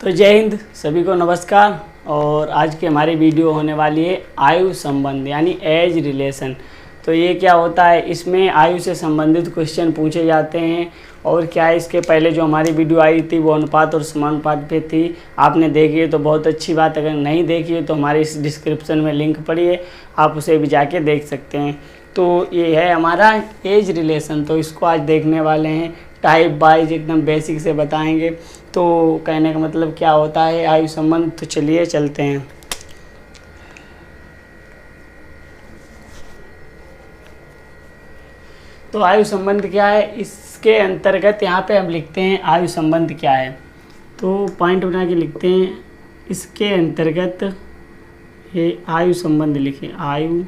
तो जय हिंद, सभी को नमस्कार। और आज की हमारी वीडियो होने वाली है आयु संबंध यानी एज रिलेशन। तो ये क्या होता है, इसमें आयु से संबंधित क्वेश्चन पूछे जाते हैं। और क्या है, इसके पहले जो हमारी वीडियो आई थी वो अनुपात और समानुपात पे थी, आपने देखी है तो बहुत अच्छी बात। अगर नहीं देखी है तो हमारे इस डिस्क्रिप्शन में लिंक पड़ी है, आप उसे भी जाके देख सकते हैं। तो ये है हमारा एज रिलेशन, तो इसको आज देखने वाले हैं। टाइप वाइज एकदम बेसिक से बताएंगे। तो कहने का मतलब क्या होता है आयु संबंध, तो चलिए चलते हैं। तो आयु संबंध क्या है, इसके अंतर्गत यहाँ पे हम लिखते हैं आयु संबंध क्या है। तो पॉइंट बना के लिखते हैं, इसके अंतर्गत ये आयु संबंध लिखें। आयु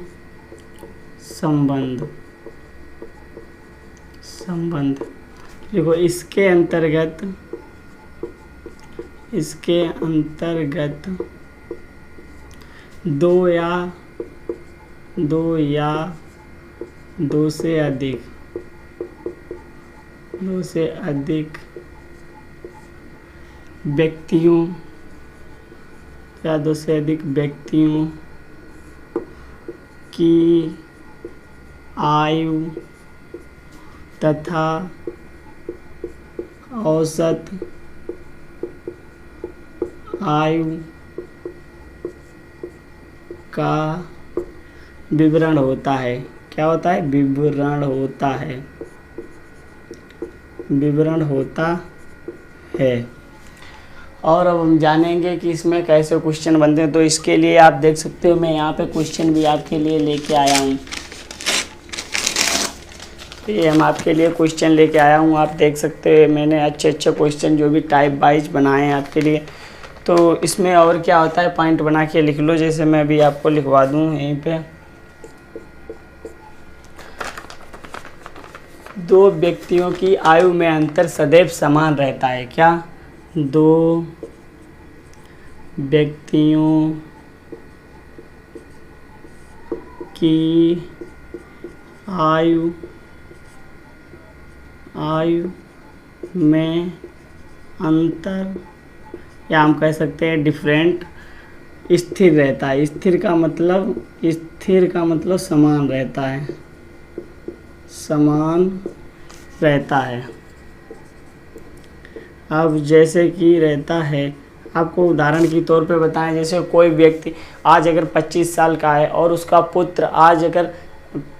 संबंध देखो, इसके अंतर्गत दो या दो से अधिक व्यक्तियों या दो से अधिक व्यक्तियों की आयु तथा औसत आयु का विवरण होता है। क्या होता है? विवरण होता है। और अब हम जानेंगे कि इसमें कैसे क्वेश्चन बनते हैं। तो इसके लिए आप देख सकते हो, मैं यहाँ पे क्वेश्चन भी आपके लिए लेके आया हूँ। ये हम आपके लिए क्वेश्चन लेके आया हूँ, आप देख सकते हैं। मैंने अच्छे क्वेश्चन जो भी टाइप वाइज बनाए हैं आपके लिए। तो इसमें और क्या होता है, पॉइंट बना के लिख लो, जैसे मैं अभी आपको लिखवा दूँ यहीं पे। दो व्यक्तियों की आयु में अंतर सदैव समान रहता है। क्या? दो व्यक्तियों की आयु में अंतर, या हम कह सकते हैं डिफरेंट, स्थिर रहता है। स्थिर का मतलब समान रहता है। अब जैसे कि रहता है, आपको उदाहरण के तौर पे बताएं। जैसे कोई व्यक्ति आज अगर 25 साल का है और उसका पुत्र आज अगर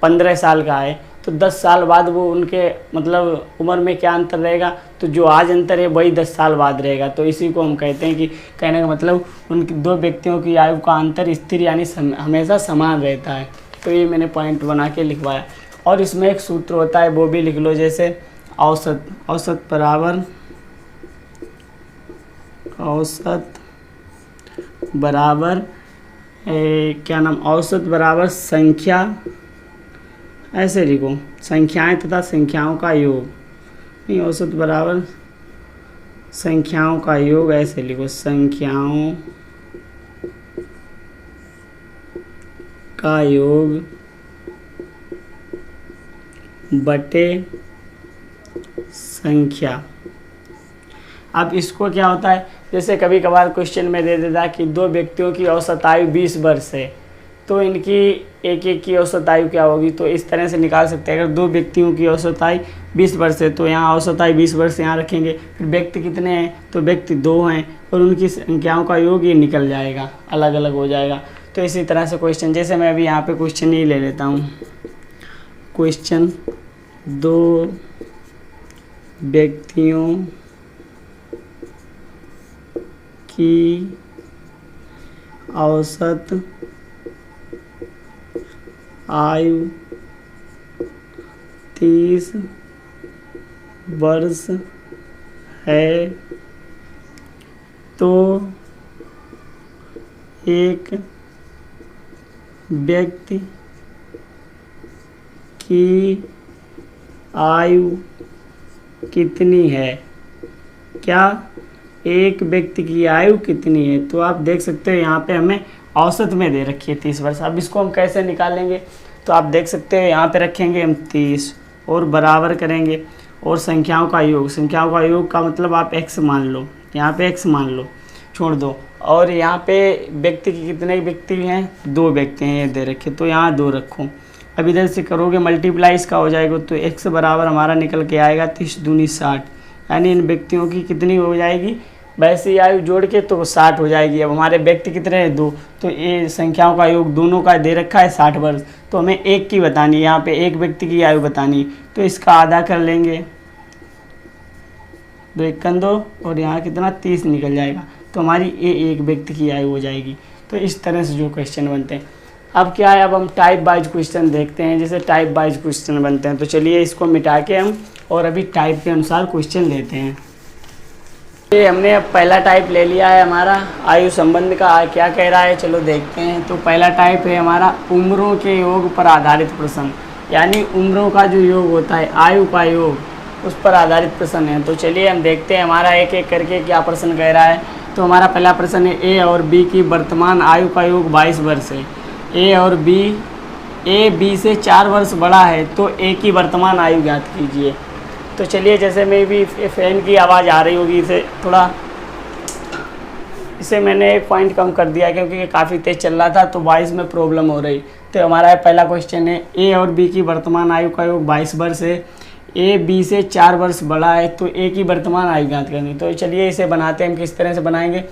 15 साल का है, तो 10 साल बाद वो उनके मतलब उम्र में क्या अंतर रहेगा, तो जो आज अंतर है वही 10 साल बाद रहेगा। तो इसी को हम कहते हैं कि कहने का मतलब उनकी दो व्यक्तियों की आयु का अंतर स्थिर यानी हमेशा समान रहता है। तो ये मैंने पॉइंट बना के लिखवाया। और इसमें एक सूत्र होता है, वो भी लिख लो, जैसे औसत बराबर संख्या, ऐसे लिखो, संख्याएं तथा संख्याओं का योग। नहीं, औसत बराबर संख्याओं का योग, ऐसे लिखो, संख्याओं का योग बटे संख्या। अब इसको क्या होता है, जैसे कभी कभार क्वेश्चन में दे देता कि दो व्यक्तियों की औसत आयु 20 वर्ष है, तो इनकी एक की औसत आयु क्या होगी। तो इस तरह से निकाल सकते हैं। अगर दो व्यक्तियों की औसत आयु 20 वर्ष है, तो यहाँ औसत आयु 20 वर्ष यहाँ रखेंगे। फिर व्यक्ति कितने हैं, तो व्यक्ति 2 हैं, और उनकी संख्याओं का योग ये निकल जाएगा, अलग अलग हो जाएगा। तो इसी तरह से क्वेश्चन, जैसे मैं अभी यहाँ पे क्वेश्चन ही ले लेता हूँ। क्वेश्चन, दो व्यक्तियों की औसत आयु 30 वर्ष है, तो एक व्यक्ति की आयु कितनी है। क्या? एक व्यक्ति की आयु कितनी है। तो आप देख सकते हो यहाँ पे हमें औसत में दे रखी है 30 वर्ष। अब इसको हम कैसे निकालेंगे, तो आप देख सकते हो यहाँ पे रखेंगे हम 30 और बराबर करेंगे और संख्याओं का योग का मतलब आप x मान लो, यहाँ पे x मान लो। छोड़ दो। और यहाँ पे व्यक्ति की कितने व्यक्ति हैं, 2 व्यक्ति हैं ये दे रखे, तो यहाँ 2 रखो। अब इधर से करोगे मल्टीप्लाई इसका हो जाएगा, तो x बराबर हमारा निकल के आएगा 30 दूनी 60, यानी इन व्यक्तियों की कितनी हो जाएगी, वैसे ही आयु जोड़ के तो 60 हो जाएगी। अब हमारे व्यक्ति कितने हैं, 2, तो ये संख्याओं का योग दोनों का दे रखा है 60 वर्ष, तो हमें एक की बतानी है, यहाँ पे एक व्यक्ति की आयु बतानी, तो इसका आधा कर लेंगे, 2 एकन 2 और यहाँ कितना 30 निकल जाएगा, तो हमारी ये एक व्यक्ति की आयु हो जाएगी। तो इस तरह से जो क्वेश्चन बनते हैं। अब क्या है, अब हम टाइप वाइज क्वेश्चन देखते हैं, जैसे टाइप वाइज क्वेश्चन बनते हैं। तो चलिए इसको मिटा के हम और अभी टाइप के अनुसार क्वेश्चन लेते हैं। ये हमने अब पहला टाइप ले लिया है हमारा आयु संबंध का, क्या कह रहा है चलो देखते हैं। तो पहला टाइप है हमारा उम्रों के योग पर आधारित प्रश्न, यानी उम्रों का जो योग होता है, आयु का योग, उस पर आधारित प्रश्न है। तो चलिए हम देखते हैं हमारा एक एक करके क्या प्रश्न कह रहा है। तो हमारा पहला प्रश्न है, ए और बी की वर्तमान आयु का योग 22 वर्ष है। ए और बी, ए बी से 4 वर्ष बड़ा है, तो ए की वर्तमान आयु ज्ञात कीजिए। तो चलिए, जैसे मैं भी फैन की आवाज़ आ रही होगी, इसे मैंने 1 पॉइंट कम कर दिया क्योंकि ये काफ़ी तेज़ चल रहा था, तो 22 में प्रॉब्लम हो रही। तो हमारा पहला क्वेश्चन है, ए और बी की वर्तमान आयु का योग 22 वर्ष है। ए बी से 4 वर्ष बड़ा है, तो ए की वर्तमान आयु ज्ञात करनी। तो चलिए इसे बनाते हैं, हम किस तरह से बनाएंगे।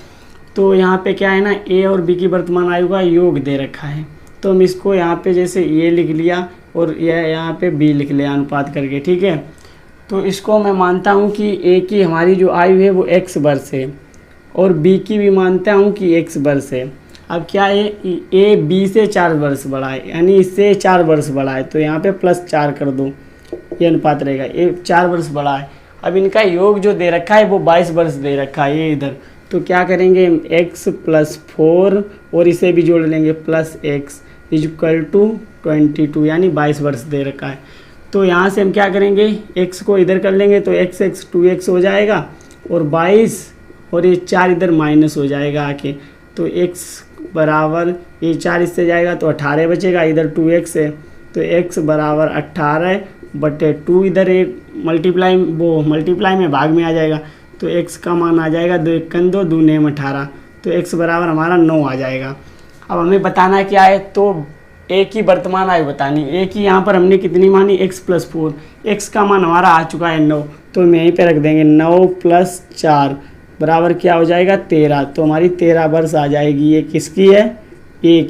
तो यहाँ पे क्या है ना, ए और बी की वर्तमान आयु का योग दे रखा है, तो हम इसको यहाँ पे जैसे ए लिख लिया और यह यहाँ पे बी लिख लिया अनुपात करके, ठीक है। तो इसको मैं मानता हूँ कि ए की हमारी जो आयु है वो x वर्ष है और बी की भी मानता हूँ कि x वर्ष है। अब क्या है, ए बी से 4 वर्ष बड़ा है, यानी इससे 4 वर्ष बड़ा है, तो यहाँ पे +4 कर दो, ये अनुपात रहेगा। ए 4 वर्ष बड़ा है। अब इनका योग जो दे रखा है वो 22 वर्ष दे रखा है ये इधर, तो क्या करेंगे, x + 4 और इसे भी जोड़ लेंगे +x = 22, यानी 22 वर्ष दे रखा है। तो यहाँ से हम क्या करेंगे, x को इधर कर लेंगे, तो x 2x हो जाएगा और 22 और ये 4 इधर माइनस हो जाएगा आके, तो x बराबर ये 4 इससे जाएगा तो 18 बचेगा, इधर 2x है, तो x बराबर 18/2, इधर एक मल्टीप्लाई में भाग में आ जाएगा, तो x का मान आ जाएगा 2 एकन 2, 2 नेम 18, तो x बराबर हमारा 9 आ जाएगा। अब हमें बताना क्या है, तो ए की वर्तमान आयु बतानी। ए की यहाँ पर हमने कितनी मानी, x + 4, x का मान हमारा आ चुका है 9, तो हम यहीं पे रख देंगे 9 + 4 बराबर क्या हो जाएगा 13, तो हमारी 13 वर्ष आ जाएगी। ये किसकी है, ए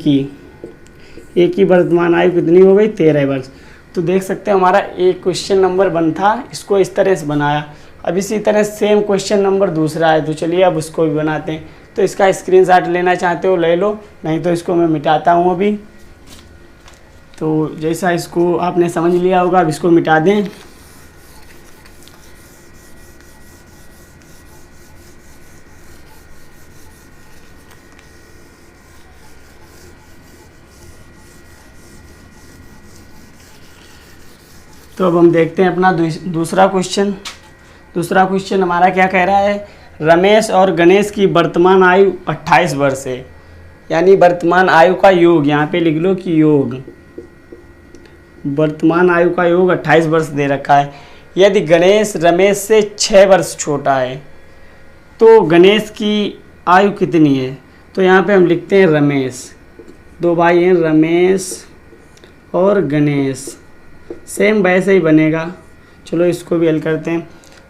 की वर्तमान आयु कितनी हो गई, 13 वर्ष। तो देख सकते हैं हमारा एक क्वेश्चन नंबर 1 था, इसको इस तरह से बनाया। अब इसी तरह सेम क्वेश्चन नंबर 2 है, तो चलिए अब उसको भी बनाते हैं। तो इसका स्क्रीनशॉट लेना चाहते हो ले लो, नहीं तो इसको मैं मिटाता हूँ अभी। तो जैसा इसको आपने समझ लिया होगा, अब इसको मिटा दें। तो अब हम देखते हैं अपना दूसरा क्वेश्चन। दूसरा क्वेश्चन हमारा क्या कह रहा है, रमेश और गणेश की वर्तमान आयु 28 वर्ष है, यानी वर्तमान आयु का योग, यहाँ पे लिख लो कि योग, वर्तमान आयु का योग 28 वर्ष दे रखा है। यदि गणेश रमेश से 6 वर्ष छोटा है तो गणेश की आयु कितनी है। तो यहाँ पे हम लिखते हैं रमेश, 2 भाई हैं रमेश और गणेश, सेम वैसे ही बनेगा। चलो इसको भी हल करते हैं।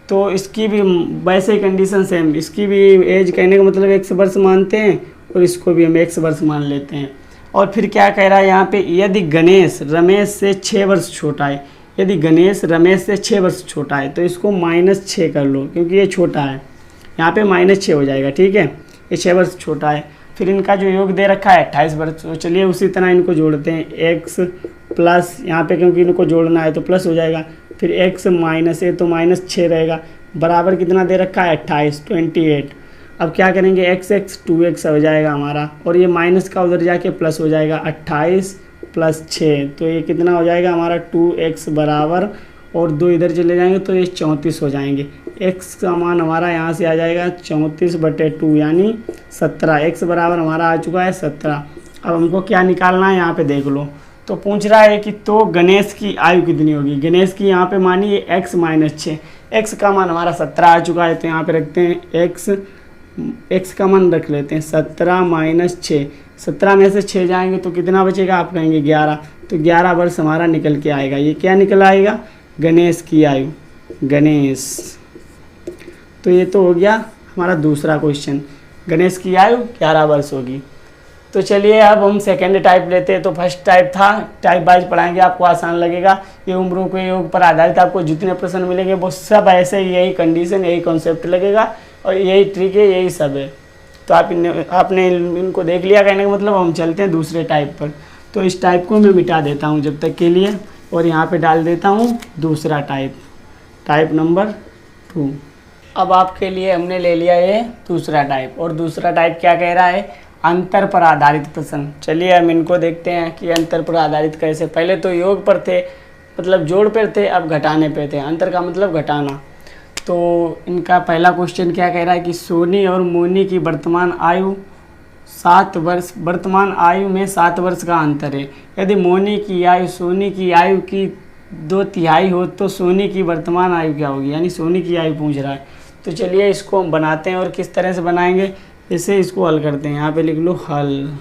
तो इसकी भी वैसे ही कंडीशन सेम, इसकी भी एज कहने का मतलब 1 वर्ष मानते हैं और इसको भी हम 1 वर्ष मान लेते हैं। और फिर क्या कह रहा है यहाँ पे, यदि गणेश रमेश से 6 वर्ष छोटा है, यदि गणेश रमेश से 6 वर्ष छोटा है तो इसको -6 कर लो, क्योंकि ये छोटा है, यहाँ पे -6 हो जाएगा, ठीक है। ये 6 वर्ष छोटा है। फिर इनका जो योग दे रखा है 28 वर्ष। तो चलिए उसी तरह इनको जोड़ते हैं, x प्लस यहाँ पे क्योंकि इनको जोड़ना है तो प्लस हो जाएगा, फिर x माइनस है तो -6 रहेगा, बराबर कितना दे रखा है 28, 28। अब क्या करेंगे, x 2x हो जाएगा हमारा, और ये माइनस का उधर जाके प्लस हो जाएगा, 28 + 6, तो ये कितना हो जाएगा हमारा 2x बराबर, और 2 इधर चले जाएंगे तो ये 34 हो जाएंगे। x का मान हमारा यहाँ से आ जाएगा 34/2 यानी 17, x बराबर हमारा आ चुका है 17। अब हमको क्या निकालना है, यहाँ पे देख लो। तो पूछ रहा है कि तो गणेश की आयु कितनी होगी। गणेश की यहाँ पे मानिए x - 6, x का मान हमारा 17 आ चुका है, तो यहाँ पे रखते हैं x x का मान रख लेते हैं 17 माइनस 6, 17 में से 6 जाएंगे तो कितना बचेगा, आप कहेंगे 11, तो 11 वर्ष हमारा निकल के आएगा। ये क्या निकल आएगा, गणेश की आयु, गणेश। तो ये तो हो गया हमारा दूसरा क्वेश्चन, गणेश की आयु 11 वर्ष होगी। तो चलिए अब हम सेकेंड टाइप लेते हैं। तो फर्स्ट टाइप था, टाइप वाइज पढ़ाएंगे, आपको आसान लगेगा। ये उम्रों के योग पर आधारित आपको जितने प्रश्न मिलेंगे वो सब ऐसे यही कंडीशन, यही कॉन्सेप्ट लगेगा और यही ट्रिक है, यही सब है। तो आपने इनको देख लिया, कहने का मतलब हम चलते हैं दूसरे टाइप पर। तो इस टाइप को मैं मिटा देता हूँ जब तक के लिए, और यहाँ पे डाल देता हूँ दूसरा टाइप, टाइप नंबर 2। अब आपके लिए हमने ले लिया ये दूसरा टाइप, और दूसरा टाइप क्या कह रहा है, अंतर पर आधारित प्रश्न। चलिए हम इनको देखते हैं कि अंतर पर आधारित कैसे। पहले तो योग पर थे, मतलब जोड़ पर थे, अब घटाने पे थे। अंतर का मतलब घटाना। तो इनका पहला क्वेश्चन क्या कह रहा है कि सोनी और मोनी की वर्तमान आयु 7 वर्ष, वर्तमान आयु में 7 वर्ष का अंतर है। यदि मोनी की आयु सोनी की आयु की 2/3 हो तो सोनी की वर्तमान आयु क्या होगी, यानी सोनी की आयु पूछ रहा है। तो चलिए इसको हम बनाते हैं, और किस तरह से बनाएंगे, इसे इसको हल करते हैं। यहाँ पे लिख लो हल,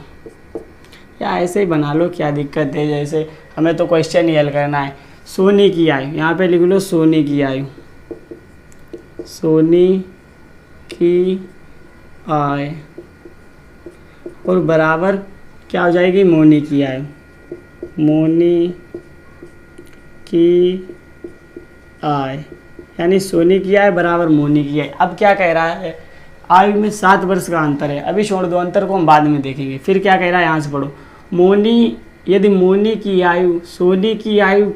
या ऐसे ही बना लो, क्या दिक्कत है, जैसे हमें तो क्वेश्चन ही हल करना है। सोनी की आयु, यहाँ पे लिख लो सोनी की आयु, सोनी की आयु, और बराबर क्या हो जाएगी, मोनी की आयु, मोनी की आयु, यानी सोनी की आयु बराबर मोनी की आयु। अब क्या कह रहा है, आयु में 7 वर्ष का अंतर है। अभी छोड़ दो, अंतर को हम बाद में देखेंगे। फिर क्या कह रहा है, यहाँ से पढ़ो, मोनी, यदि मोनी की आयु सोनी की आयु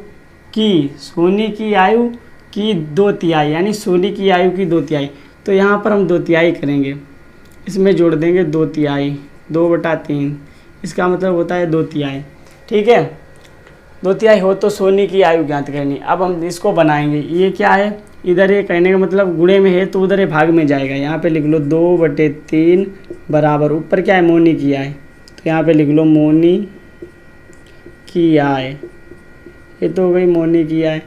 की 2/3, यानी सोनी की आयु की 2/3, तो यहाँ पर हम 2/3 करेंगे, इसमें जोड़ देंगे 2/3, 2/3, इसका मतलब होता है 2/3। ठीक है, 2/3 हो तो सोनी की आयु ज्ञात करनी। अब हम इसको बनाएंगे, ये क्या है, इधर ये कहने का मतलब गुणे में है तो उधर ये भाग में जाएगा। यहाँ पे लिख लो 2/3 बराबर, ऊपर क्या है, मोनी की आय, तो यहाँ पे लिख लो मोनी की आय, ये तो हो गई मोनी की आय।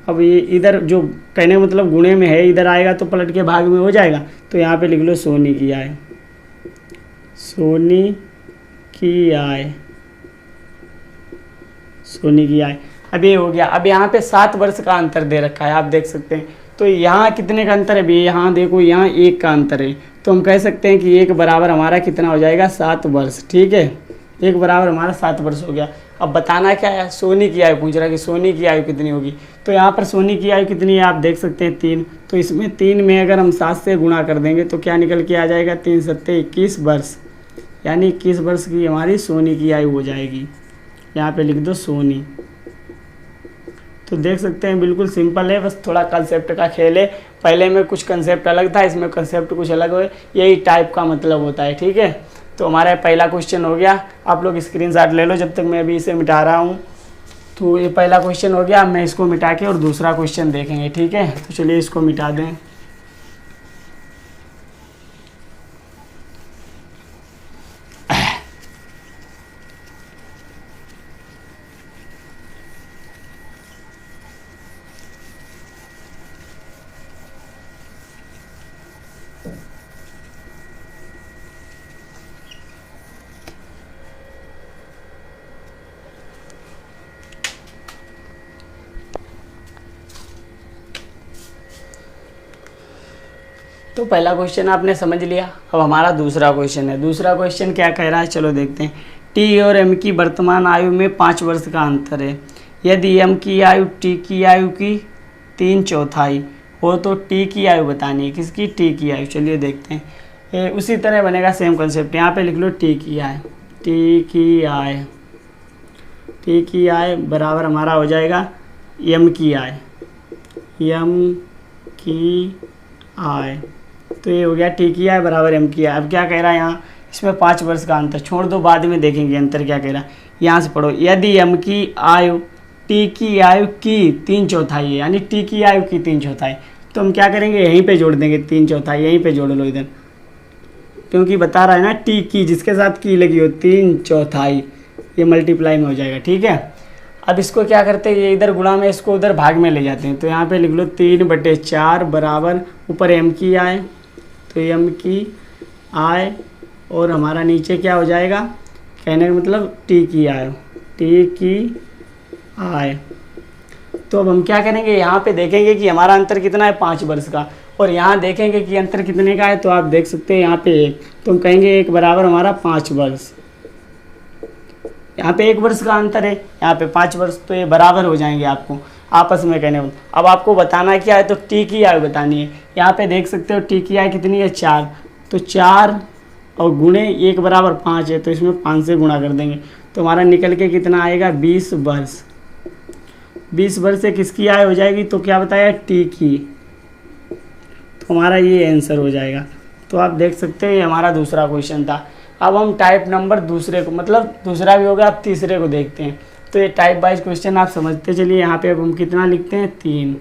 अब ये इधर जो कहने का मतलब गुणे में है, इधर आएगा तो पलट के भाग में हो जाएगा, तो यहाँ पे लिख लो सोनी की आय, सोनी की आय, सोनी की आय। अब ये हो गया। अब यहाँ पे 7 वर्ष का अंतर दे रखा है, आप देख सकते हैं। तो यहाँ कितने का अंतर है भैया, यहाँ देखो, यहाँ 1 का अंतर है, तो हम कह सकते हैं कि 1 बराबर हमारा कितना हो जाएगा, 7 वर्ष। ठीक है, 1 बराबर हमारा 7 वर्ष हो गया। अब बताना क्या है, सोनी की आयु पूछ रहा है कि सोनी की आयु कितनी होगी। तो यहाँ पर सोनी की आयु कितनी है, आप देख सकते हैं 3। तो इसमें 3 में अगर हम 7 से गुणा कर देंगे तो क्या निकल के आ जाएगा, 3 7 21 वर्ष, यानी 21 वर्ष की हमारी सोनी की आयु हो जाएगी। यहाँ पे लिख दो सोनी। तो देख सकते हैं बिल्कुल सिंपल है, बस थोड़ा कंसेप्ट का खेल है। पहले में कुछ कंसेप्ट अलग था, इसमें कंसेप्ट कुछ अलग है, यही टाइप का मतलब होता है। ठीक है, तो हमारा पहला क्वेश्चन हो गया। आप लोग स्क्रीनशॉट ले लो जब तक मैं अभी इसे मिटा रहा हूँ। तो ये पहला क्वेश्चन हो गया, मैं इसको मिटा के और दूसरा क्वेश्चन देखेंगे। ठीक है, तो चलिए इसको मिटा दें। तो पहला क्वेश्चन आपने समझ लिया। अब हमारा दूसरा क्वेश्चन है। दूसरा क्वेश्चन क्या कह रहा है, चलो देखते हैं। टी और एम की वर्तमान आयु में 5 वर्ष का अंतर है। यदि एम की आयु टी की आयु की 3/4 हो तो टी की आयु बतानी है। किसकी, टी की आयु। चलिए देखते हैं, ये उसी तरह बनेगा, सेम कंसेप्ट। यहाँ पे लिख लो टी की आयु, टी की आयु, टी की आयु बराबर हमारा हो जाएगा एम की आयु, एम की आयु। तो ये हो गया टी की आयु बराबर एम की आयु। अब क्या कह रहा है यहाँ, इसमें 5 वर्ष का अंतर छोड़ दो, बाद में देखेंगे अंतर क्या कह रहा है। यहाँ से पढ़ो, यदि एम की आयु टी की आयु की 3/4 है, यानी टी की आयु की 3/4, तो हम क्या करेंगे, यहीं पे जोड़ देंगे 3/4, यहीं पे जोड़ लो इधर, क्योंकि बता रहा है ना टी की, जिसके साथ की लगी हो 3/4, ये मल्टीप्लाई में हो जाएगा। ठीक है, अब इसको क्या करते हैं, ये इधर गुणा में, इसको उधर भाग में ले जाते हैं। तो यहाँ पे लिख लो 3/4 बराबर ऊपर एम की आयु, तो एम की आय और हमारा नीचे क्या हो जाएगा, कहने का मतलब टी की आय, टी की आय। तो अब हम क्या करेंगे, यहाँ पे देखेंगे कि हमारा अंतर कितना है 5 वर्ष का, और यहाँ देखेंगे कि अंतर कितने का है। तो आप देख सकते हैं यहाँ पे 1, तो हम कहेंगे 1 बराबर हमारा 5 वर्ष। यहाँ पे 1 वर्ष का अंतर है, यहाँ पे 5 वर्ष, तो ये बराबर हो जाएंगे आपको आपस में कहने। अब आपको बताना क्या है, तो टी की आय बतानी है। यहाँ पे देख सकते हो टी की आय कितनी है 4, तो 4 और गुणे 1 बराबर 5 है, तो इसमें 5 से गुणा कर देंगे, तो हमारा निकल के कितना आएगा 20 वर्ष। 20 वर्ष से किसकी आय हो जाएगी, तो क्या बताया टी की, तो हमारा ये आंसर हो जाएगा। तो आप देख सकते हैं ये हमारा दूसरा क्वेश्चन था। अब हम टाइप नंबर दूसरे को, मतलब दूसरा भी होगा, अब तीसरे को देखते हैं। तो ये टाइप वाइज क्वेश्चन आप समझते चलिए। यहाँ पे अब हम कितना लिखते हैं 3,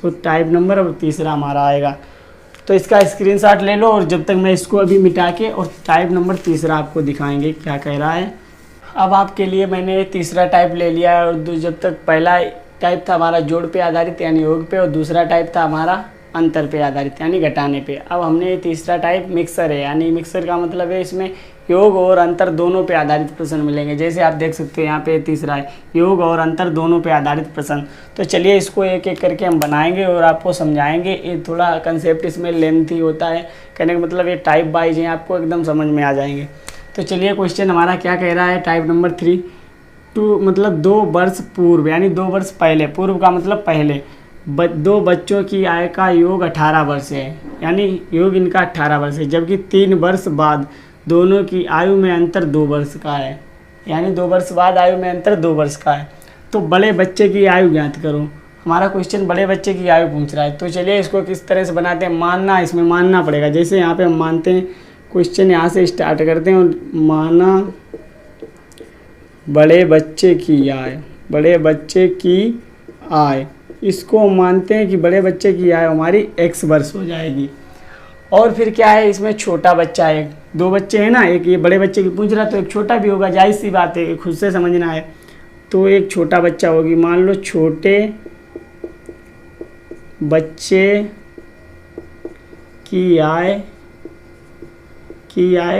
तो टाइप नंबर अब तीसरा हमारा आएगा। तो इसका स्क्रीनशॉट ले लो, और जब तक मैं इसको अभी मिटा के और टाइप नंबर तीसरा आपको दिखाएंगे क्या कह रहा है। अब आपके लिए मैंने तीसरा टाइप ले लिया है, और जब तक पहला टाइप था हमारा जोड़ पे आधारित यानी योग पे, और दूसरा टाइप था हमारा अंतर पे आधारित यानी घटाने पे। अब हमने तीसरा टाइप मिक्सर है, यानी मिक्सर का मतलब है इसमें योग और अंतर दोनों पे आधारित प्रश्न मिलेंगे। जैसे आप देख सकते हो यहाँ पे तीसरा है योग और अंतर दोनों पे आधारित प्रश्न। तो चलिए इसको एक एक करके हम बनाएंगे और आपको समझाएंगे। ये थोड़ा कंसेप्ट इसमें लेंथी होता है, कहने का मतलब ये टाइप वाइज हैं, आपको एकदम समझ में आ जाएंगे। तो चलिए क्वेश्चन हमारा क्या कह रहा है, टाइप नंबर 3, 2 मतलब 2 वर्ष पूर्व, यानी 2 वर्ष पहले, पूर्व का मतलब पहले, 2 बच्चों की आय का योग 18 वर्ष है, यानी योग इनका 18 वर्ष है, जबकि 3 वर्ष बाद दोनों की आयु में अंतर 2 वर्ष का है, यानी 2 वर्ष बाद आयु में अंतर 2 वर्ष का है। तो बड़े बच्चे की आयु ज्ञात करो। हमारा क्वेश्चन बड़े बच्चे की आयु पूछ रहा है। तो चलिए इसको किस तरह से बनाते हैं, मानना, इसमें मानना पड़ेगा। जैसे यहाँ पे हम मानते हैं, क्वेश्चन यहाँ से स्टार्ट करते हैं, और माना बड़े बच्चे की आय, बड़े बच्चे की आय, इसको मानते हैं कि बड़े बच्चे की आय हमारी x वर्ष हो जाएगी। और फिर क्या है, इसमें छोटा बच्चा है, 2 बच्चे हैं ना, एक ये बड़े बच्चे की पूछ रहा तो एक छोटा भी होगा, जायज़ सी बात है, खुद से समझना है। तो एक छोटा बच्चा होगी, मान लो छोटे बच्चे की आय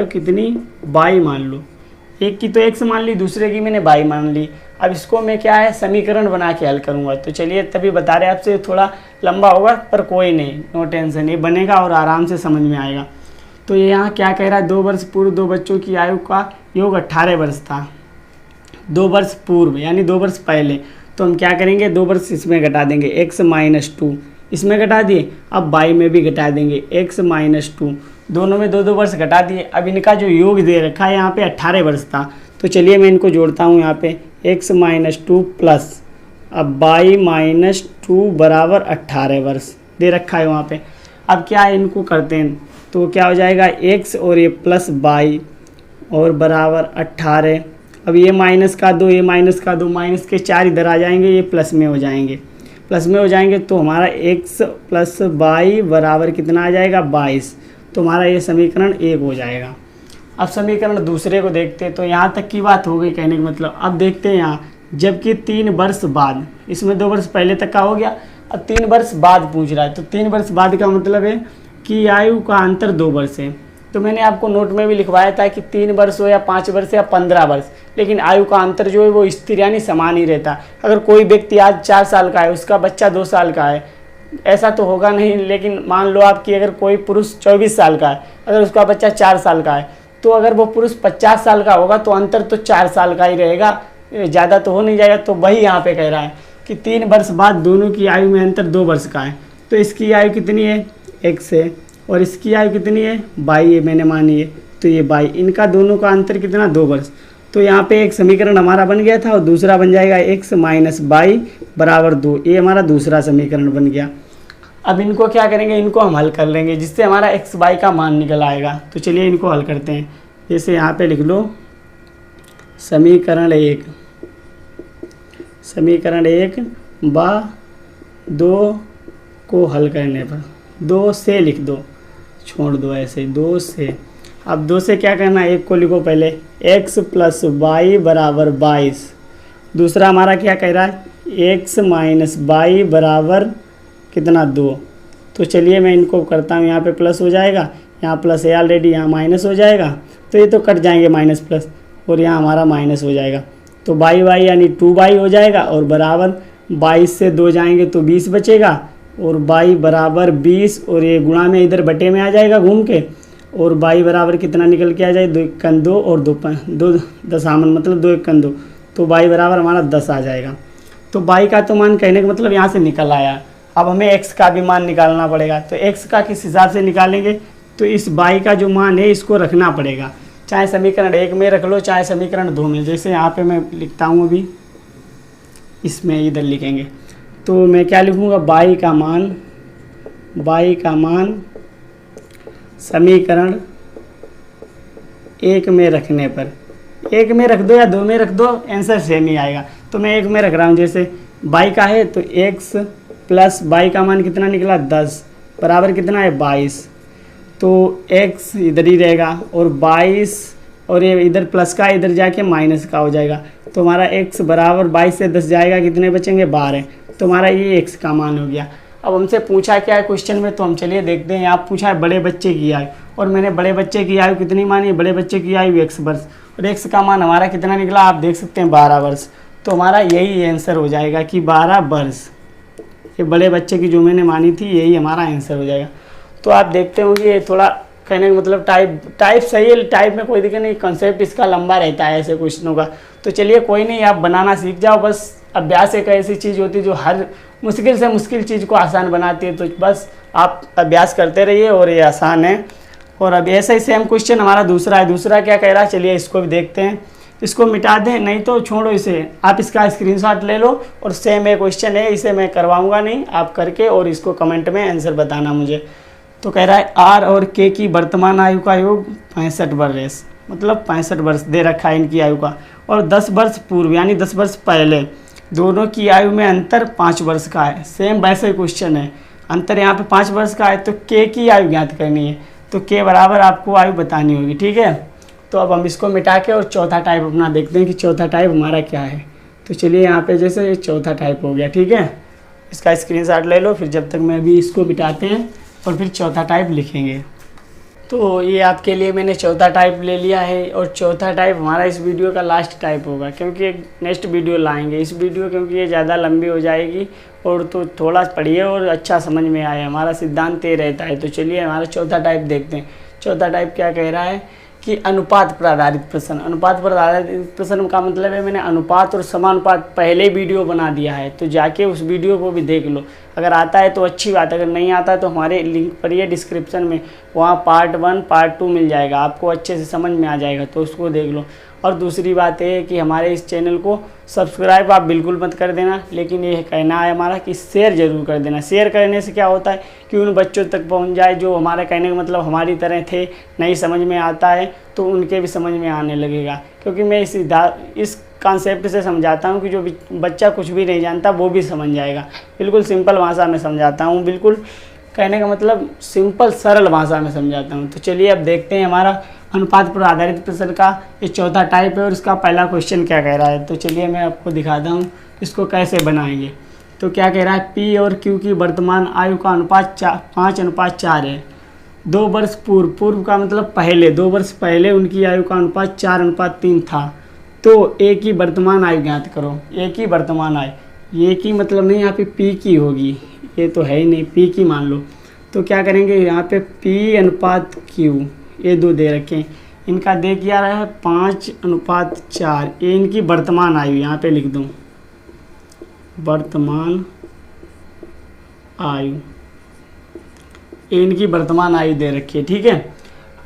कितनी 22 मान लो, एक की तो x मान ली, दूसरे की मैंने 22 मान ली। अब इसको मैं क्या है समीकरण बना के हल करूँगा। तो चलिए तभी बता रहे आपसे, थोड़ा लंबा होगा पर कोई नहीं, नो टेंशन, ये बनेगा और आराम से समझ में आएगा। तो ये यहाँ क्या कह रहा है, 2 वर्ष पूर्व 2 बच्चों की आयु का योग 18 वर्ष था, 2 वर्ष पूर्व यानी 2 वर्ष पहले। तो हम क्या करेंगे, 2 वर्ष इसमें घटा देंगे, x - 2 इसमें घटा दिए, अब 22 में भी घटा देंगे, x - 2, दोनों में 2-2 वर्ष घटा दिए। अब इनका जो योग दे रखा है यहाँ पे 18 वर्ष था, तो चलिए मैं इनको जोड़ता हूँ यहाँ पे, x - 2 प्लस अब 22 - 2 बराबर 18 वर्ष दे रखा है वहाँ पे। अब क्या है, इनको करते हैं, तो क्या हो जाएगा x और ये प्लस 22 और बराबर 18। अब ये माइनस का 2, ये माइनस का 2, माइनस के 4 इधर आ जाएंगे, ये प्लस में हो जाएंगे, प्लस में हो जाएंगे। तो हमारा x + 22 बराबर कितना आ जाएगा 22। तो हमारा ये समीकरण 1 हो जाएगा। अब समीकरण दूसरे को देखते हैं। तो यहाँ तक की बात हो गई कहने का मतलब। अब देखते हैं यहाँ, जबकि 3 वर्ष बाद, इसमें 2 वर्ष पहले तक का हो गया, अब 3 वर्ष बाद पूछ रहा है। तो 3 वर्ष बाद का मतलब है कि आयु का अंतर 2 वर्ष है। तो मैंने आपको नोट में भी लिखवाया था कि 3 वर्ष हो या 5 वर्ष या 15 वर्ष, लेकिन आयु का अंतर जो है वो स्थिर यानी समान ही रहता। अगर कोई व्यक्ति आज 4 साल का है, उसका बच्चा 2 साल का है, ऐसा तो होगा नहीं। लेकिन मान लो आपकी अगर कोई पुरुष 24 साल का है, अगर उसका बच्चा 4 साल का है, तो अगर वो पुरुष 50 साल का होगा तो अंतर तो 4 साल का ही रहेगा, ज़्यादा तो हो नहीं जाएगा। तो वही यहाँ पे कह रहा है कि 3 वर्ष बाद दोनों की आयु में अंतर 2 वर्ष का है। तो इसकी आयु कितनी है, x है, और इसकी आयु कितनी है 22 है, मैंने मानी है। तो ये 22, इनका दोनों का अंतर कितना 2 वर्ष। तो यहाँ पे एक समीकरण हमारा बन गया था और दूसरा बन जाएगा x - 22 बराबर 2। ये हमारा दूसरा समीकरण बन गया। अब इनको क्या करेंगे, इनको हम हल कर लेंगे, जिससे हमारा x y का मान निकल आएगा। तो चलिए इनको हल करते हैं। जैसे यहाँ पे लिख लो समीकरण 1 2 को हल करने पर 2 से लिख दो, छोड़ दो ऐसे 2 से। अब 2 से क्या करना है, 1 को लिखो पहले, x + y बराबर 22। दूसरा हमारा क्या कह रहा है, x - y बराबर कितना 2। तो चलिए मैं इनको करता हूँ, यहाँ पे प्लस हो जाएगा, यहाँ प्लस है ऑलरेडी, यहाँ माइनस हो जाएगा, तो ये तो कट जाएंगे माइनस प्लस, और यहाँ हमारा माइनस हो जाएगा, तो बाई बाई यानी 2 हो जाएगा, और बराबर 22 से 2 जाएंगे तो 20 बचेगा, और बाई बराबर 20, और ये गुणा में इधर बटे में आ जाएगा घूम के, और बाई बराबर कितना निकल के आ जाए 2 1 2 और 2 दशामन मतलब 2 1 2, तो बाई बराबर हमारा 10 आ जाएगा। तो बाई का तो मान कहने का मतलब यहाँ से निकल आया। अब हमें एक्स का भी मान निकालना पड़ेगा, तो एक्स का किस हिसाब से निकालेंगे, तो इस बाई का जो मान है इसको रखना पड़ेगा, चाहे समीकरण 1 में रख लो चाहे समीकरण 2 में। जैसे यहाँ पे मैं लिखता हूँ अभी, इसमें इधर लिखेंगे, तो मैं क्या लिखूँगा, बाई का मान समीकरण 1 में रखने पर, 1 में रख दो या 2 में रख दो आंसर सेम ही आएगा, तो मैं 1 में रख रहा हूँ। जैसे बाई का है तो x प्लस बाई का मान कितना निकला 10 बराबर कितना है 22, तो x इधर ही रहेगा और 22, और ये इधर प्लस का इधर जाके माइनस का हो जाएगा, तो हमारा x बराबर 22 से 10 जाएगा, कितने बचेंगे 12, तो हमारा ये x का मान हो गया। अब हमसे पूछा क्या है क्वेश्चन में, तो हम चलिए देखते हैं। यहाँ पूछा है बड़े बच्चे की आयु, और मैंने बड़े बच्चे की आयु कितनी मानी, बड़े बच्चे की आयु 1 वर्ष, और x का मान हमारा कितना निकला आप देख सकते हैं 12 वर्ष, तो हमारा यही आंसर हो जाएगा कि 12 वर्ष, ये बड़े बच्चे की जो मैंने मानी थी यही हमारा आंसर हो जाएगा। तो आप देखते होंगे ये थोड़ा कहने का मतलब टाइप सही है, टाइप में कोई दिक्कत नहीं, कंसेप्ट इसका लंबा रहता है ऐसे क्वेश्चनों का। तो चलिए कोई नहीं, आप बनाना सीख जाओ, बस अभ्यास एक ऐसी चीज़ होती है जो हर मुश्किल से मुश्किल चीज़ को आसान बनाती है, तो बस आप अभ्यास करते रहिए और ये आसान है। और अब ऐसा ही सेम क्वेश्चन हमारा दूसरा है, दूसरा क्या कह रहा है, चलिए इसको भी देखते हैं। इसको मिटा दें, नहीं तो छोड़ो इसे, आप इसका स्क्रीनशॉट ले लो, और सेम ये क्वेश्चन है, इसे मैं करवाऊंगा नहीं, आप करके और इसको कमेंट में आंसर बताना मुझे। तो कह रहा है आर और के की वर्तमान आयु का योग 65 वर्ष, मतलब 65 वर्ष दे रखा है इनकी आयु का, और 10 वर्ष पूर्व यानी 10 वर्ष पहले दोनों की आयु में अंतर 5 वर्ष का है। सेम वैसे ही क्वेश्चन है, अंतर यहाँ पे 5 वर्ष का है, तो के की आयु ज्ञात करनी है, तो के बराबर आपको आयु बतानी होगी, ठीक है। तो अब हम इसको मिटा के और चौथा टाइप अपना देखते हैं कि चौथा टाइप हमारा क्या है। तो चलिए यहाँ पे जैसे ये चौथा टाइप हो गया, ठीक है, इसका स्क्रीनशॉट ले लो, फिर जब तक मैं अभी इसको मिटाते हैं और फिर चौथा टाइप लिखेंगे। तो ये आपके लिए मैंने चौथा टाइप ले लिया है, और चौथा टाइप हमारा इस वीडियो का लास्ट टाइप होगा, क्योंकि एक नेक्स्ट वीडियो लाएंगे इस वीडियो, क्योंकि ये ज़्यादा लंबी हो जाएगी, और तो थोड़ा पढ़िए और अच्छा समझ में आए, हमारा सिद्धांत ये रहता है। तो चलिए हमारा चौथा टाइप देखते हैं। चौथा टाइप क्या कह रहा है कि अनुपात पर आधारित प्रश्न। अनुपात पर आधारित प्रश्न का मतलब है मैंने अनुपात और समानुपात पहले वीडियो बना दिया है, तो जाके उस वीडियो को भी देख लो, अगर आता है तो अच्छी बात, अगर नहीं आता है तो हमारे लिंक पर ये डिस्क्रिप्शन में वहाँ पार्ट 1 पार्ट 2 मिल जाएगा, आपको अच्छे से समझ में आ जाएगा, तो उसको देख लो। और दूसरी बात है कि हमारे इस चैनल को सब्सक्राइब आप बिल्कुल मत कर देना, लेकिन ये कहना है हमारा कि शेयर ज़रूर कर देना। शेयर करने से क्या होता है कि उन बच्चों तक पहुंच जाए जो हमारे कहने का मतलब हमारी तरह थे, नहीं समझ में आता है तो उनके भी समझ में आने लगेगा, क्योंकि मैं इस कॉन्सेप्ट से समझाता हूँ कि जो बच्चा कुछ भी नहीं जानता वो भी समझ जाएगा। बिल्कुल सिंपल भाषा में समझाता हूँ, बिल्कुल कहने का मतलब सिंपल सरल भाषा में समझाता हूँ। तो चलिए अब देखते हैं हमारा अनुपात पर आधारित प्रश्न का ये चौथा टाइप है, और इसका पहला क्वेश्चन क्या कह रहा है। तो चलिए मैं आपको दिखाता हूँ इसको कैसे बनाएंगे। तो क्या कह रहा है, पी और क्यू की वर्तमान आयु का अनुपात 5:4 है। 2 वर्ष पूर्व, पूर्व का मतलब पहले, 2 वर्ष पहले उनकी आयु का अनुपात 4:3 था। तो ए की वर्तमान आयु ज्ञात करो। ए की वर्तमान आयु, ये की मतलब नहीं, यहाँ पे पी की होगी, ये तो है ही नहीं, पी की मान लो। तो क्या करेंगे, यहाँ पे पी अनुपात क्यू, ये 2 दे रखें, इनका दे क्या रहा है 5:4, ये इनकी वर्तमान आयु, यहाँ पे लिख दूँ वर्तमान आयु, ये इनकी वर्तमान आयु दे रखी है, ठीक है।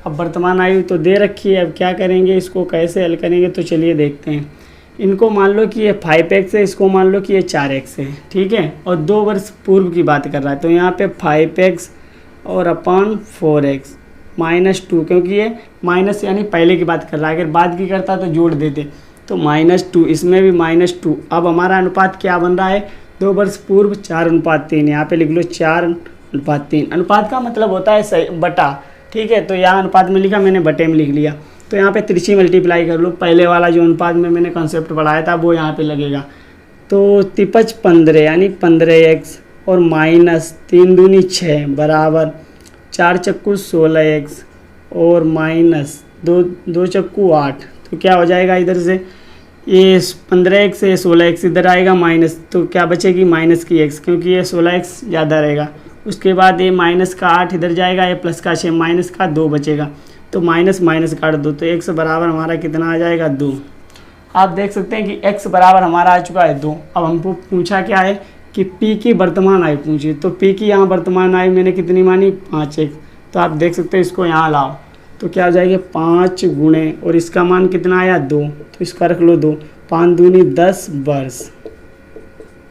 अब वर्तमान आयु तो दे रखी है, अब क्या करेंगे, इसको कैसे हल करेंगे, तो चलिए देखते हैं। इनको मान लो कि ये 5x है, इसको मान लो कि ये 4x है, ठीक है, और 2 वर्ष पूर्व की बात कर रहा है, तो यहाँ पे 5x और अपॉन 4x -2, क्योंकि ये माइनस यानी पहले की बात कर रहा है, अगर बाद की करता तो जोड़ देते, तो -2, इसमें भी -2। अब हमारा अनुपात क्या बन रहा है, 2 वर्ष पूर्व 4:3, यहाँ पे लिख लो 4:3। अनुपात का मतलब होता है सही बटा, ठीक है, तो यहाँ अनुपात में लिखा, मैंने बटे में लिख लिया। तो यहाँ पे तिरछी मल्टीप्लाई कर लो, पहले वाला जो अनुपात में मैंने कॉन्सेप्ट पढ़ाया था वो यहाँ पे लगेगा। तो 3×5 = 15 यानी 15x, और -3×2 = 6 बराबर 4 चक्कू 16x और माइनस 2 चक्कू 8, तो क्या हो जाएगा इधर से ये 15x से 16x इधर आएगा माइनस, तो क्या बचेगी माइनस की x, क्योंकि ये 16x ज़्यादा रहेगा। उसके बाद ये माइनस का 8 इधर जाएगा, ये प्लस का 6, माइनस का 2 बचेगा, तो माइनस माइनस काट दो, तो x बराबर हमारा कितना आ जाएगा 2। आप देख सकते हैं कि x बराबर हमारा आ चुका है 2। अब हमको पूछा क्या है कि p की वर्तमान आयु पूछी, तो p की यहाँ वर्तमान आयु मैंने कितनी मानी 5x, तो आप देख सकते हैं इसको यहाँ लाओ तो क्या हो जाएगा 5 गुणे और इसका मान कितना आया 2, तो इसका रख लो 2, 5 दूनी 10 वर्ष,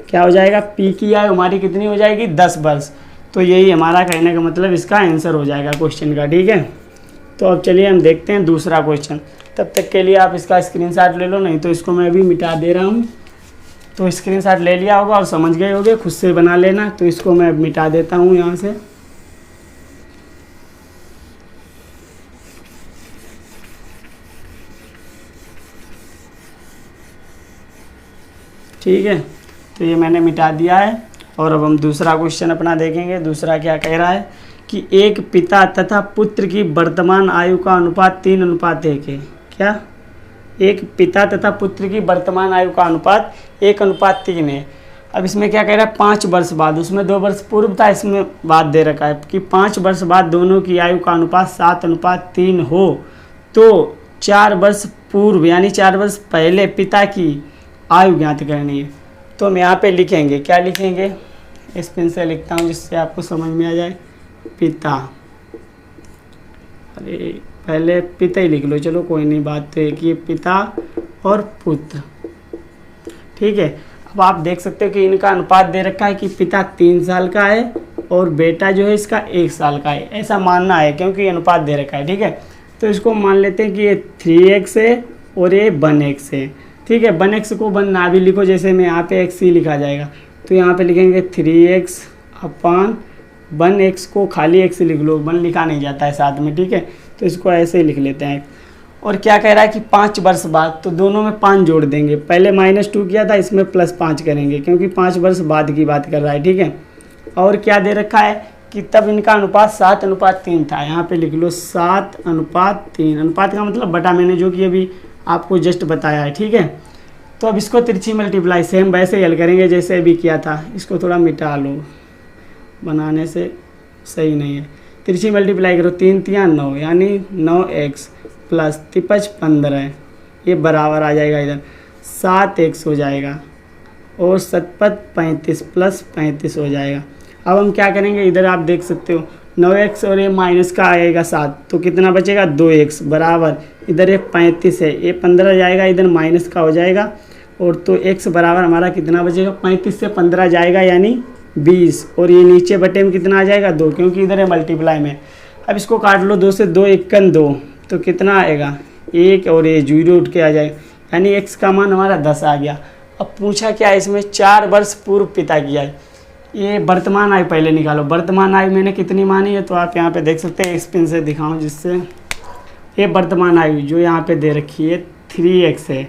क्या हो जाएगा p की आयु हमारी कितनी हो जाएगी 10 वर्ष। तो यही हमारा कहने का मतलब इसका आंसर हो जाएगा क्वेश्चन का, ठीक है। तो अब चलिए हम देखते हैं दूसरा क्वेश्चन। तब तक के लिए आप इसका स्क्रीनशॉट ले लो, नहीं तो इसको मैं अभी मिटा दे रहा हूँ। तो स्क्रीनशॉट ले लिया होगा और समझ गए होगे, खुद से बना लेना। तो इसको मैं मिटा देता हूँ यहाँ से। ठीक है, तो ये मैंने मिटा दिया है। और अब हम दूसरा क्वेश्चन अपना देखेंगे। दूसरा क्या कह रहा है कि एक पिता तथा पुत्र की वर्तमान आयु का अनुपात 3:1 है। क्या? एक पिता तथा पुत्र की वर्तमान आयु का अनुपात 1:3 है। अब इसमें क्या कह रहा है 5 वर्ष बाद, उसमें 2 वर्ष पूर्व था, इसमें बाद दे रखा है कि 5 वर्ष बाद दोनों की आयु का अनुपात 7:3 हो तो 4 वर्ष पूर्व यानी 4 वर्ष पहले पिता की आयु ज्ञात करनी है। तो हम यहाँ पे लिखेंगे, क्या लिखेंगे, इस पेन से लिखता हूँ जिससे आपको समझ में आ जाए। पिता, अरे पहले पिता ही लिख लो, चलो कोई नहीं, बात तो एक ही, पिता और पुत्र। ठीक है, अब आप देख सकते हो कि इनका अनुपात दे रखा है कि पिता 3 साल का है और बेटा जो है इसका 1 साल का है, ऐसा मानना है क्योंकि अनुपात दे रखा है। ठीक है, तो इसको मान लेते हैं कि ये 3x है और ये 1x है। ठीक है, 1x को 1 ना भी लिखो, जैसे में यहाँ पे x ही लिखा जाएगा, तो यहाँ पे लिखेंगे 3x अपान 1x को खाली x लिख लो, 1 लिखा नहीं जाता है साथ में। ठीक है, तो इसको ऐसे ही लिख लेते हैं। और क्या कह रहा है कि 5 वर्ष बाद, तो दोनों में 5 जोड़ देंगे, पहले -2 किया था, इसमें +5 करेंगे क्योंकि 5 वर्ष बाद की बात कर रहा है। ठीक है, और क्या दे रखा है कि तब इनका अनुपात 7:3 था, यहाँ पे लिख लो 7:3। अनुपात का मतलब बटा, मैंने जो कि अभी आपको जस्ट बताया है। ठीक है, तो अब इसको तिरछी मल्टीप्लाई सेम वैसे ही हल करेंगे जैसे अभी किया था। इसको थोड़ा मिटा लो, बनाने से सही नहीं है। तिरछी मल्टीप्लाई करो, 3 × 9 यानी 9x प्लस 53 15, ये बराबर आ जाएगा, इधर 7x हो जाएगा और 7 35 प्लस 35 हो जाएगा। अब हम क्या करेंगे, इधर आप देख सकते हो 9x और ये माइनस का आएगा 7, तो कितना बचेगा 2x बराबर, इधर ये 35 है, ये 15 जाएगा, इधर माइनस का हो जाएगा, और तो x बराबर हमारा कितना बचेगा, 35 से 15 जाएगा यानी 20, और ये नीचे बटे में कितना आ जाएगा 2, क्योंकि इधर है मल्टीप्लाई में। अब इसको काट लो, 2 से 2 1 2, तो कितना आएगा 1 और ये 0 उठ के आ जाएगा, यानी x का मान हमारा 10 आ गया। अब पूछा क्या है इसमें, 4 वर्ष पूर्व पिता की आयु, ये वर्तमान आयु पहले निकालो। वर्तमान आयु मैंने कितनी मानी है, तो आप यहाँ पे देख सकते हैं, इस पेन से दिखाऊं जिससे, ये वर्तमान आयु जो यहाँ पे दे रखी है 3x है,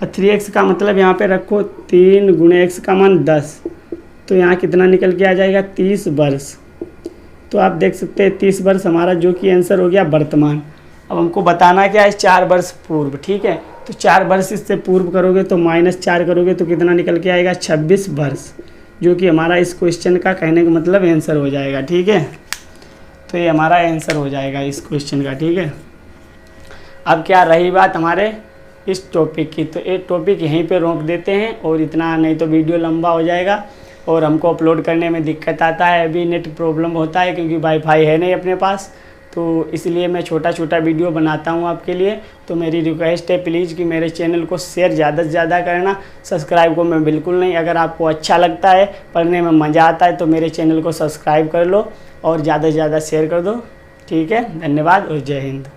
और 3x का मतलब यहाँ पे रखो 3 × x का मान 10, तो यहाँ कितना निकल के आ जाएगा 30 वर्ष। तो आप देख सकते हैं 30 वर्ष हमारा जो कि आंसर हो गया वर्तमान। अब हमको बताना क्या है, 4 वर्ष पूर्व। ठीक है, तो 4 वर्ष इससे पूर्व करोगे तो -4 करोगे तो कितना निकल के आएगा 26 वर्ष, जो कि हमारा इस क्वेश्चन का कहने का मतलब आंसर हो जाएगा। ठीक है, तो ये हमारा आंसर हो जाएगा इस क्वेश्चन का। ठीक है, अब क्या रही बात हमारे इस टॉपिक की, तो ये टॉपिक यहीं पे रोक देते हैं, और इतना नहीं तो वीडियो लंबा हो जाएगा और हमको अपलोड करने में दिक्कत आता है। अभी नेट प्रॉब्लम होता है क्योंकि वाईफाई है नहीं अपने पास, तो इसलिए मैं छोटा छोटा वीडियो बनाता हूँ आपके लिए। तो मेरी रिक्वेस्ट है प्लीज़ कि मेरे चैनल को शेयर ज़्यादा से ज़्यादा करना, सब्सक्राइब को मैं बिल्कुल नहीं। अगर आपको अच्छा लगता है, पढ़ने में मज़ा आता है, तो मेरे चैनल को सब्सक्राइब कर लो और ज़्यादा से ज़्यादा शेयर कर दो। ठीक है, धन्यवाद और जय हिंद।